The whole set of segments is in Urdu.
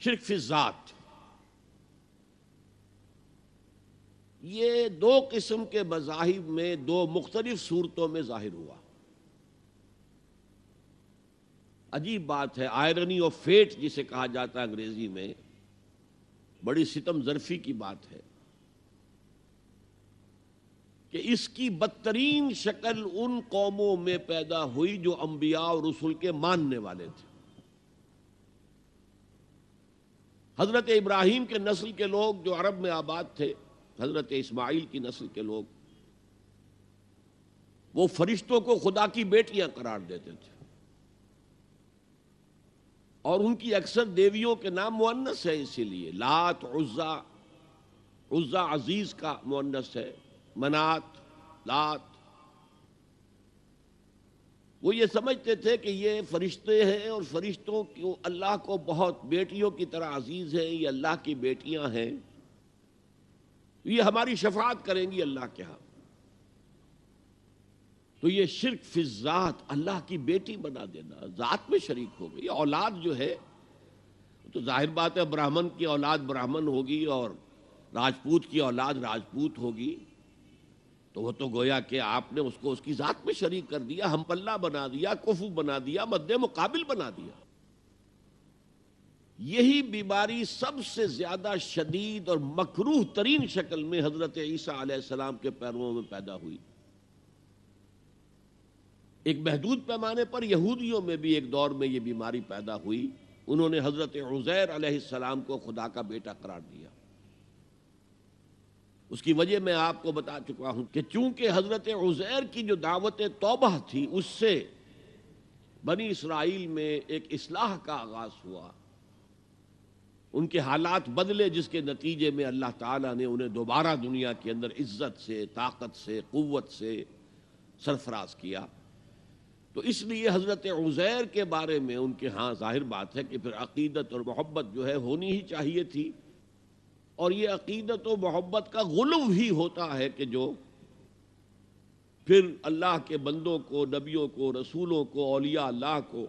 شرک فی الذات، یہ دو قسم کے مذاہب میں دو مختلف صورتوں میں ظاہر ہوا۔ عجیب بات ہے، آئرنی آف فیٹ جسے کہا جاتا ہے انگریزی میں، بڑی ستم ظرفی کی بات ہے کہ اس کی بدترین شکل ان قوموں میں پیدا ہوئی جو انبیاء اور رسول کے ماننے والے تھے۔ حضرت ابراہیم کے نسل کے لوگ جو عرب میں آباد تھے، حضرت اسماعیل کی نسل کے لوگ، وہ فرشتوں کو خدا کی بیٹیاں قرار دیتے تھے، اور ان کی اکثر دیویوں کے نام مؤنث ہے، اسی لیے لات، عزا، عزا عزیز کا مؤنث ہے، منات، لات۔ وہ یہ سمجھتے تھے کہ یہ فرشتے ہیں اور فرشتوں کو اللہ کو بہت بیٹیوں کی طرح عزیز ہیں، یہ اللہ کی بیٹیاں ہیں، یہ ہماری شفاعت کریں گی اللہ کے ہاں۔ تو یہ شرک فی الذات، اللہ کی بیٹی بنا دینا، ذات میں شریک ہو گئی۔ اولاد جو ہے تو ظاہر بات ہے برہمن کی اولاد برہمن ہوگی اور راجپوت کی اولاد راجپوت ہوگی، تو وہ تو گویا کہ آپ نے اس کو اس کی ذات میں شریک کر دیا، ہم پلہ بنا دیا، کفو بنا دیا، مد مقابل بنا دیا۔ یہی بیماری سب سے زیادہ شدید اور مکروہ ترین شکل میں حضرت عیسیٰ علیہ السلام کے پیرووں میں پیدا ہوئی۔ ایک محدود پیمانے پر یہودیوں میں بھی ایک دور میں یہ بیماری پیدا ہوئی، انہوں نے حضرت عزیر علیہ السلام کو خدا کا بیٹا قرار دیا۔ اس کی وجہ میں آپ کو بتا چکا ہوں کہ چونکہ حضرت عزیر کی جو دعوت توبہ تھی، اس سے بنی اسرائیل میں ایک اصلاح کا آغاز ہوا، ان کے حالات بدلے، جس کے نتیجے میں اللہ تعالیٰ نے انہیں دوبارہ دنیا کے اندر عزت سے، طاقت سے، قوت سے سرفراز کیا۔ تو اس لیے حضرت عزیر کے بارے میں ان کے ہاں ظاہر بات ہے کہ پھر عقیدت اور محبت جو ہے ہونی ہی چاہیے تھی، اور یہ عقیدت و محبت کا غلو ہی ہوتا ہے کہ جو پھر اللہ کے بندوں کو، نبیوں کو، رسولوں کو، اولیاء اللہ کو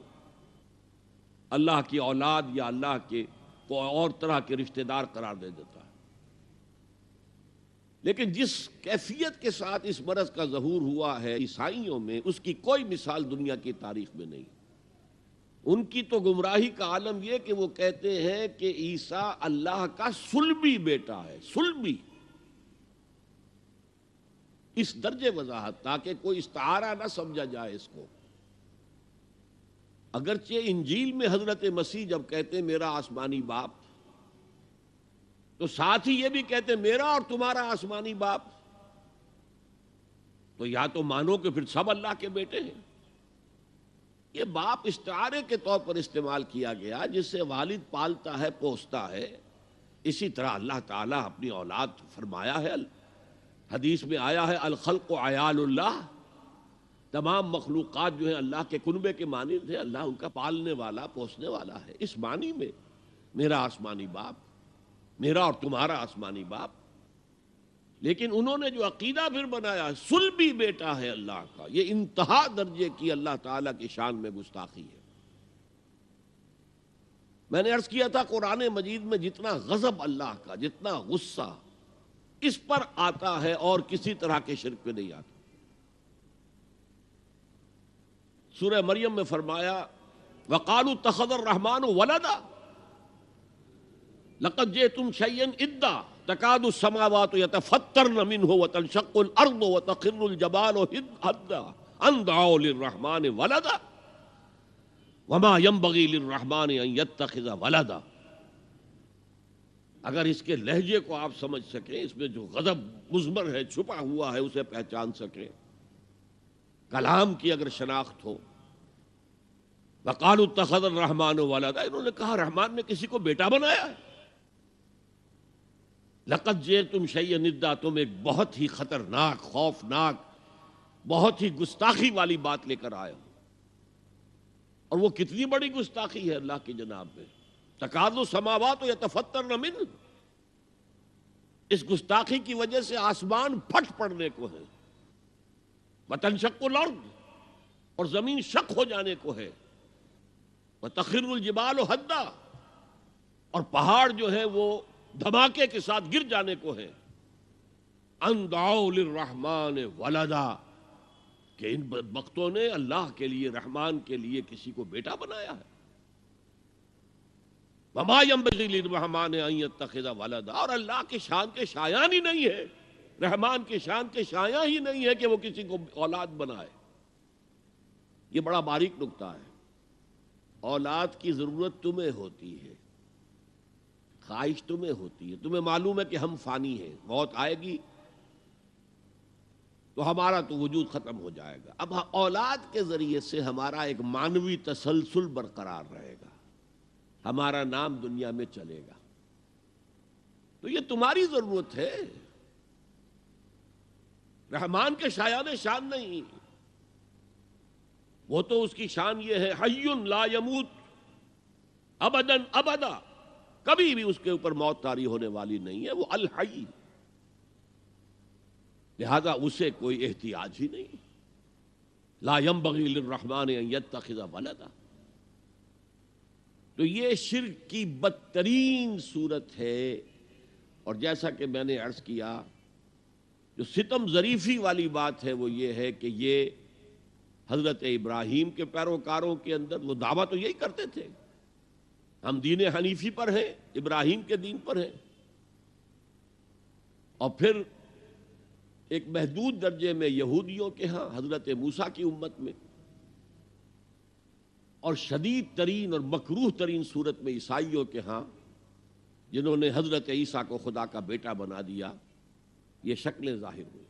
اللہ کی اولاد یا اللہ کے کو اور طرح کے رشتہ دار قرار دے دیتا ہے۔ لیکن جس کیفیت کے ساتھ اس مرض کا ظہور ہوا ہے عیسائیوں میں، اس کی کوئی مثال دنیا کی تاریخ میں نہیں۔ ان کی تو گمراہی کا عالم یہ کہ وہ کہتے ہیں کہ عیسیٰ اللہ کا صلبی بیٹا ہے، صلبی، اس درجے وضاحت تاکہ کوئی استعارہ نہ سمجھا جائے اس کو۔ اگرچہ انجیل میں حضرت مسیح جب کہتے ہیں میرا آسمانی باپ، تو ساتھ ہی یہ بھی کہتے ہیں میرا اور تمہارا آسمانی باپ، تو یا تو مانو کہ پھر سب اللہ کے بیٹے ہیں۔ یہ باپ استعارے کے طور پر استعمال کیا گیا، جس سے والد پالتا ہے، پوستا ہے، اسی طرح اللہ تعالیٰ اپنی اولاد فرمایا ہے، حدیث میں آیا ہے الخلق عیال اللہ، تمام مخلوقات جو ہیں اللہ کے کنبے کے مانند ہیں، اللہ ان کا پالنے والا، پوسنے والا ہے۔ اس معنی میں میرا آسمانی باپ، میرا اور تمہارا آسمانی باپ۔ لیکن انہوں نے جو عقیدہ پھر بنایا، صلبی بیٹا ہے اللہ کا، یہ انتہا درجے کی اللہ تعالیٰ کی شان میں گستاخی ہے۔ میں نے عرض کیا تھا قرآن مجید میں جتنا غضب اللہ کا، جتنا غصہ اس پر آتا ہے اور کسی طرح کے شرک پہ نہیں آتا۔ سورہ مریم میں فرمایا وَقَالُوا اتَّخَذَ الرَّحْمَنُ وَلَدًا لَقَدْ جِئْتُمْ شَيْئًا إِدًّا تَكَادُ السَّمَاوَاتُ يَتَفَطَّرْنَ مِنْهُ وَتَنشَقُّ الْأَرْضُ وَتَخِرُّ الْجِبَالُ هَدًّا أَن دَعَوْا لِلرَّحْمَنِ وَلَدًا وَمَا يَنبَغِي لِلرَّحْمَنِ أَن يَتَّخِذَ وَلَدًا۔ اگر اس کے لہجے کو آپ سمجھ سکیں، اس میں جو غضب مضمر ہے، چھپا ہوا ہے، اسے پہچان سکیں، کلام کی اگر شناخت ہو۔ وَقَالُوا اتَّخَذَ الرَّحْمَنُ وَلَدًا، انہوں نے کہا رحمان نے کسی کو بیٹا بنایا ہے۔ لَقَدْ جِئْتُمْ شَيْئًا إِدًّا، تم ایک بہت ہی خطرناک، خوفناک، بہت ہی گستاخی والی بات لے کر آئے ہو۔ اور وہ کتنی بڑی گستاخی ہے اللہ کی جناب میں، تَكَادُ السَّمَاوَاتُ يَتَفَطَّرْنَ مِنْهُ، اس گستاخی کی وجہ سے آسمان پھٹ پڑنے کو ہے، وَتَنشَقُّ الْأَرْضُ، اور زمین شق ہو جانے کو ہے، وَتَخِرُّ الْجِبَالُ هَدًّا، اور پہاڑ جو ہے وہ دھماکے کے ساتھ گر جانے کو ہے. ان دعوا للرحمن ولدا، کہ ان بدبختوں نے اللہ کے لیے، رحمان کے لیے کسی کو بیٹا بنایا ہے. وما ينبغي للرحمن ان يتخذ ولدا، اور اللہ کے شان کے شایان ہی نہیں ہے، رحمان کے شان کے شایان ہی نہیں ہے کہ وہ کسی کو اولاد بنائے. یہ بڑا باریک نکتہ ہے. اولاد کی ضرورت تمہیں ہوتی ہے، خواہش تمہیں ہوتی ہے. تمہیں معلوم ہے کہ ہم فانی ہیں، موت آئے گی تو ہمارا تو وجود ختم ہو جائے گا. اب اولاد کے ذریعے سے ہمارا ایک معنوی تسلسل برقرار رہے گا، ہمارا نام دنیا میں چلے گا. تو یہ تمہاری ضرورت ہے، رحمان کے شایان شان نہیں. وہ تو اس کی شان یہ ہے حی لا یموت ابداً ابدا، کبھی بھی اس کے اوپر موت طاری ہونے والی نہیں ہے. وہ الحی، لہذا اسے کوئی احتیاج ہی نہیں. لا ينبغي للرحمن ان يتخذ ولدا. تو یہ شرک کی بدترین صورت ہے. اور جیسا کہ میں نے عرض کیا، جو ستم ظریفی والی بات ہے وہ یہ ہے کہ یہ حضرت ابراہیم کے پیروکاروں کے اندر وہ دعویٰ تو یہی کرتے تھے، ہم دین حنیفی پر ہیں، ابراہیم کے دین پر ہیں. اور پھر ایک محدود درجے میں یہودیوں کے ہاں، حضرت موسیٰ کی امت میں، اور شدید ترین اور مکروہ ترین صورت میں عیسائیوں کے ہاں، جنہوں نے حضرت عیسیٰ کو خدا کا بیٹا بنا دیا. یہ شکلیں ظاہر ہوئی.